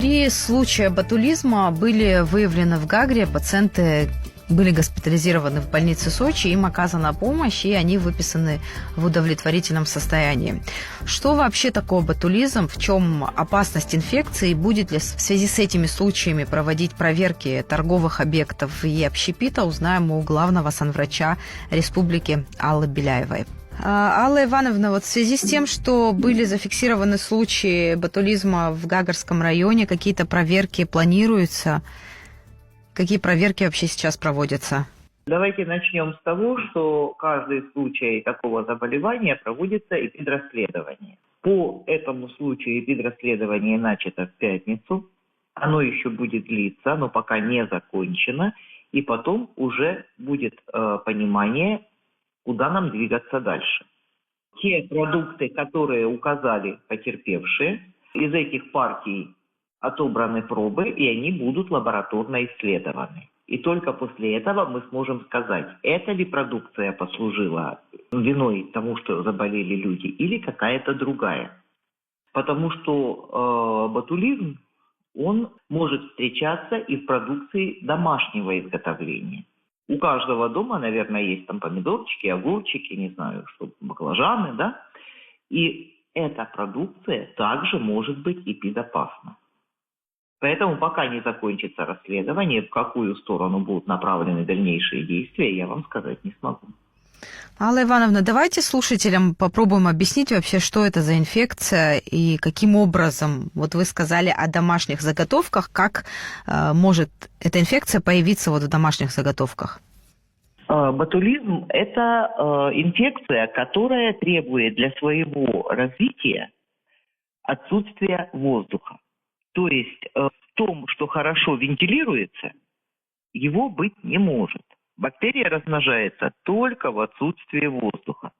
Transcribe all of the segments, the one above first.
3 случая ботулизма были выявлены в Гагре. Пациенты были госпитализированы в больнице Сочи, им оказана помощь, и они выписаны в удовлетворительном состоянии. Что вообще такое ботулизм, в чем опасность инфекции, будет ли в связи с этими случаями проводить проверки торговых объектов и общепита, узнаем у главного санврача республики Аллы Беляевой. Алла Ивановна, вот в связи с тем, что были зафиксированы случаи ботулизма в Гагарском районе, какие-то проверки планируются? Какие проверки вообще сейчас проводятся? Давайте начнем с того, что каждый случай такого заболевания проводится эпидрасследование. По этому случаю эпидрасследование начато в пятницу. Оно еще будет длиться, но пока не закончено. И потом уже будет понимание, куда нам двигаться дальше. Те продукты, которые указали потерпевшие, из этих партий отобраны пробы, и они будут лабораторно исследованы. И только после этого мы сможем сказать, эта ли продукция послужила виной тому, что заболели люди, или какая-то другая. Потому что ботулизм, он может встречаться и в продукции домашнего изготовления. У каждого дома, наверное, есть там помидорчики, огурчики, не знаю, что, баклажаны, да? И эта продукция также может быть эпидопасна. Поэтому пока не закончится расследование, в какую сторону будут направлены дальнейшие действия, я вам сказать не смогу. Алла Ивановна, давайте слушателям попробуем объяснить вообще, что это за инфекция и каким образом, вот вы сказали о домашних заготовках, как может эта инфекция появиться вот в домашних заготовках? Ботулизм – это инфекция, которая требует для своего развития отсутствия воздуха. То есть в том, что хорошо вентилируется, его быть не может. Бактерия размножается только в отсутствии воздуха.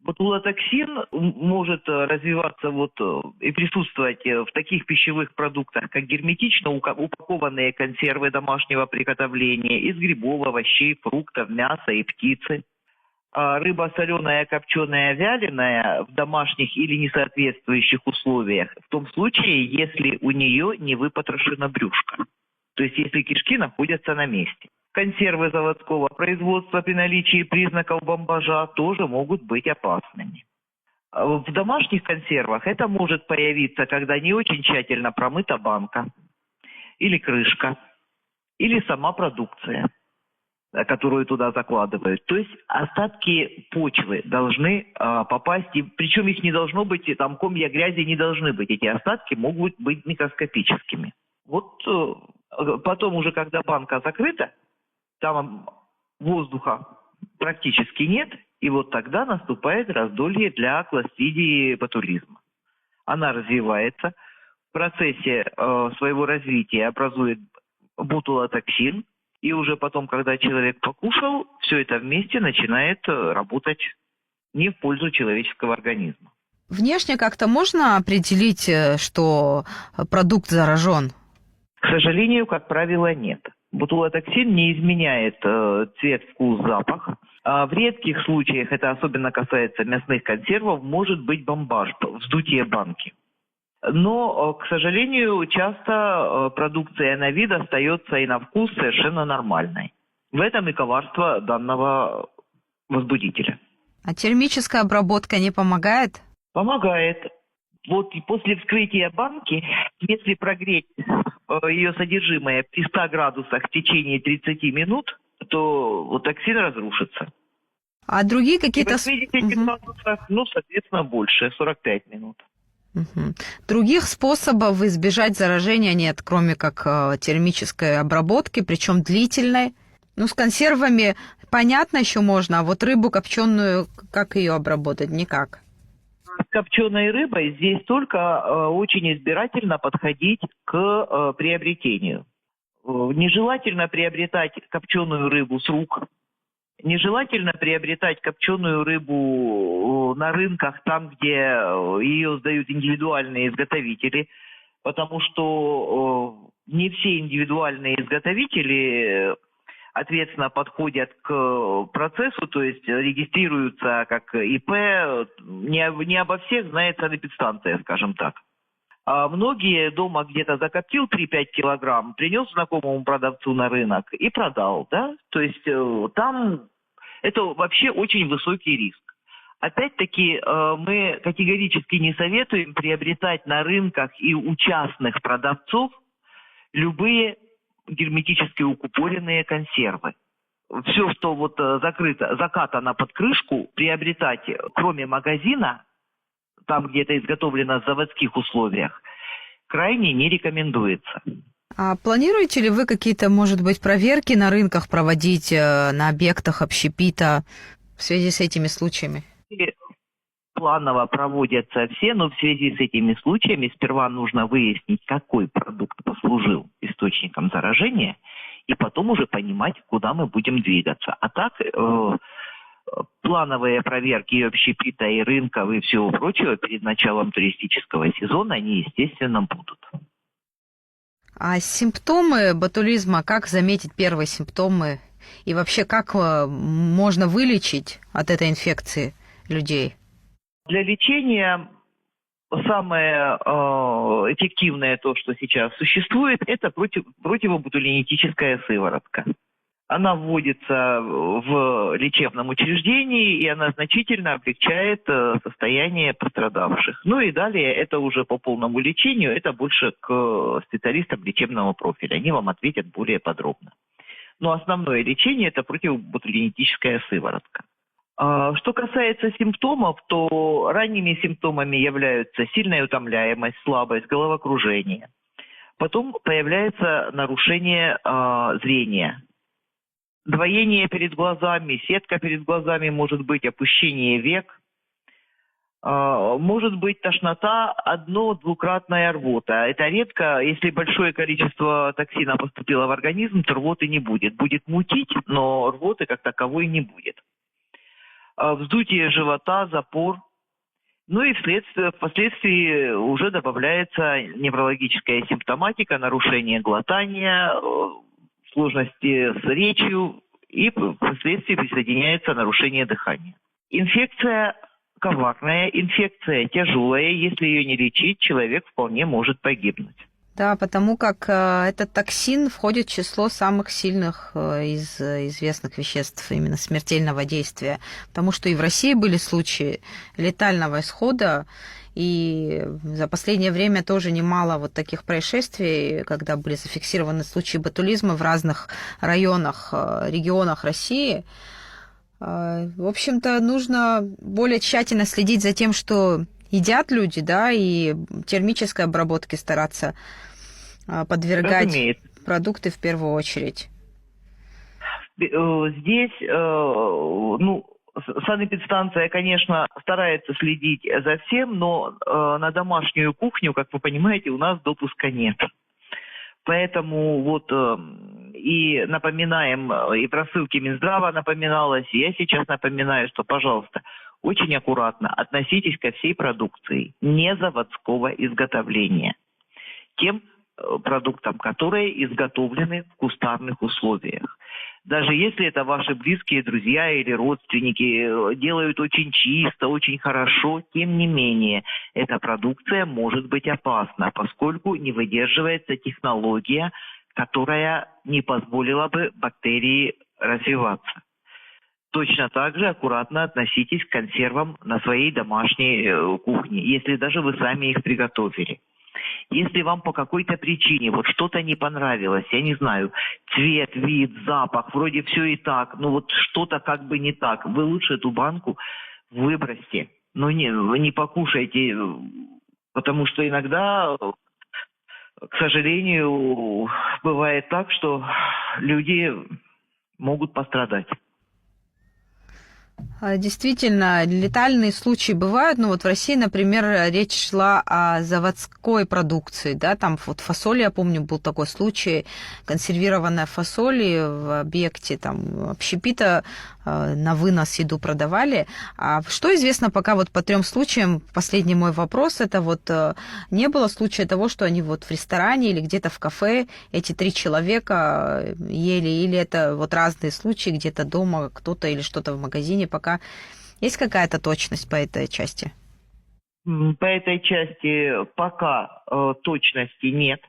Ботулотоксин может развиваться и присутствовать в таких пищевых продуктах, как герметично упакованные консервы домашнего приготовления из грибов, овощей, фруктов, мяса и птицы. Рыба соленая, копченая, вяленая в домашних или несоответствующих условиях, в том случае, если у нее не выпотрошено брюшко. То есть, если кишки находятся на месте. Консервы заводского производства при наличии признаков бомбажа тоже могут быть опасными. В домашних консервах это может появиться, когда не очень тщательно промыта банка, или крышка, или сама продукция, которую туда закладывают. То есть остатки почвы должны попасть, причем их не должно быть, там комья грязи не должны быть, эти остатки могут быть микроскопическими. Потом уже, когда банка закрыта, там воздуха практически нет, и тогда наступает раздолье для кластридии ботулизма. Она развивается, в процессе своего развития образует ботулотоксин, и уже потом, когда человек покушал, все это вместе начинает работать не в пользу человеческого организма. Внешне как-то можно определить, что продукт заражен? К сожалению, как правило, нет. Ботулотоксин не изменяет цвет, вкус, запах. В редких случаях, это особенно касается мясных консервов, может быть бомбаж, вздутие банки. Но, к сожалению, часто продукция на вид остается и на вкус совершенно нормальной. В этом и коварство данного возбудителя. А термическая обработка не помогает? Помогает. И после вскрытия банки, если прогреть ее содержимое при 100 градусах в течение 30 минут, то токсин разрушится. А другие какие-то... И при 80 градусах, соответственно, больше, 45 минут. Других способов избежать заражения нет, кроме как термической обработки, причем длительной. С консервами понятно еще можно, а рыбу копченую, как ее обработать? Никак. С копченой рыбой здесь только очень избирательно подходить к приобретению. Нежелательно приобретать копченую рыбу с рук. Нежелательно приобретать копченую рыбу на рынках, там, где ее сдают индивидуальные изготовители, потому что не все индивидуальные изготовители ответственно подходят к процессу, то есть регистрируются как ИП, не обо всех знает санэпидстанция, скажем так. А многие дома где-то закоптил 3-5 килограмм, принес знакомому продавцу на рынок и продал, да? То есть там это вообще очень высокий риск. Опять-таки, мы категорически не советуем приобретать на рынках и у частных продавцов любые герметически укупоренные консервы. Все, что вот закрыто, закатано под крышку, приобретать, кроме магазина, там, где это изготовлено в заводских условиях, крайне не рекомендуется. А планируете ли вы какие-то, может быть, проверки на рынках проводить на объектах общепита в связи с этими случаями? Планово проводятся все, но в связи с этими случаями сперва нужно выяснить, какой продукт послужил источником заражения, и потом уже понимать, куда мы будем двигаться. А так плановые проверки и общепита, и рынков, и всего прочего перед началом туристического сезона, они, естественно, будут. А симптомы ботулизма, как заметить первые симптомы? И вообще, как можно вылечить от этой инфекции людей? Для лечения самое эффективное, то, что сейчас существует, это противоботулинетическая сыворотка. Она вводится в лечебном учреждении, и она значительно облегчает состояние пострадавших. Ну и далее это уже по полному лечению, это больше к специалистам лечебного профиля. Они вам ответят более подробно. Но основное лечение – это противоботулинетическая сыворотка. Что касается симптомов, то ранними симптомами являются сильная утомляемость, слабость, головокружение. Потом появляется нарушение зрения. Двоение перед глазами, сетка перед глазами, может быть опущение век, может быть тошнота, одно-двукратная рвота. Это редко, если большое количество токсина поступило в организм, то рвоты не будет. Будет мутить, но рвоты как таковой не будет. Вздутие живота, запор. Ну и впоследствии уже добавляется неврологическая симптоматика, нарушение глотания, сложности с речью, и впоследствии присоединяется нарушение дыхания. Инфекция коварная, инфекция тяжелая. Если ее не лечить, человек вполне может погибнуть. Да, потому как этот токсин входит в число самых сильных из известных веществ именно смертельного действия. Потому что и в России были случаи летального исхода, и за последнее время тоже немало вот таких происшествий, когда были зафиксированы случаи ботулизма в разных районах, регионах России. В общем-то, нужно более тщательно следить за тем, что едят люди, да, и термической обработке стараться подвергать. Разумеется. Продукты в первую очередь. Здесь, санэпидстанция, конечно, старается следить за всем, но на домашнюю кухню, как вы понимаете, у нас допуска нет. Поэтому вот и напоминаем, и в рассылке Минздрава напоминалось, и я сейчас напоминаю, что, пожалуйста, очень аккуратно относитесь ко всей продукции незаводского изготовления. Тем продуктам, которые изготовлены в кустарных условиях. Даже если это ваши близкие друзья или родственники делают очень чисто, очень хорошо, тем не менее, эта продукция может быть опасна, поскольку не выдерживается технология, которая не позволила бы бактерии развиваться. Точно так же аккуратно относитесь к консервам на своей домашней кухне, если даже вы сами их приготовили. Если вам по какой-то причине вот что-то не понравилось, я не знаю, цвет, вид, запах, вроде все и так, но вот что-то как бы не так, вы лучше эту банку выбросьте, но не покушайте, потому что иногда, к сожалению, бывает так, что люди могут пострадать. Действительно, летальные случаи бывают, но вот в России, например, речь шла о заводской продукции, да, там вот фасоль, я помню, был такой случай, консервированная фасоль в объекте там общепита на вынос еду продавали. А что известно пока вот по 3 случаям, последний мой вопрос, это вот не было случая того, что они вот в ресторане или где-то в кафе эти 3 человека ели, или это вот разные случаи, где-то дома кто-то или что-то в магазине, пока есть какая-то точность по этой части? По этой части пока точности нет.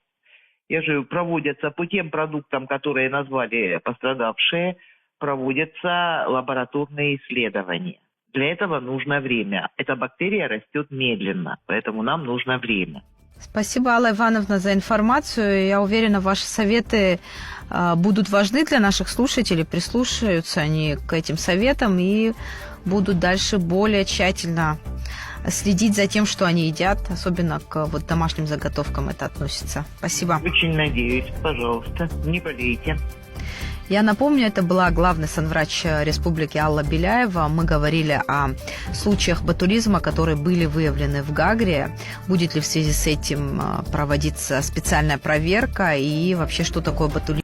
Я же проводятся по тем продуктам, которые назвали пострадавшие, проводятся лабораторные исследования. Для этого нужно время. Эта бактерия растет медленно, поэтому нам нужно время. Спасибо, Алла Ивановна, за информацию. Я уверена, ваши советы будут важны для наших слушателей, прислушаются они к этим советам и будут дальше более тщательно следить за тем, что они едят, особенно к домашним заготовкам это относится. Спасибо. Очень надеюсь, пожалуйста, не болейте. Я напомню, это была главный санврач республики Алла Беляева. Мы говорили о случаях ботулизма, которые были выявлены в Гагре. Будет ли в связи с этим проводиться специальная проверка и вообще, что такое ботулизм?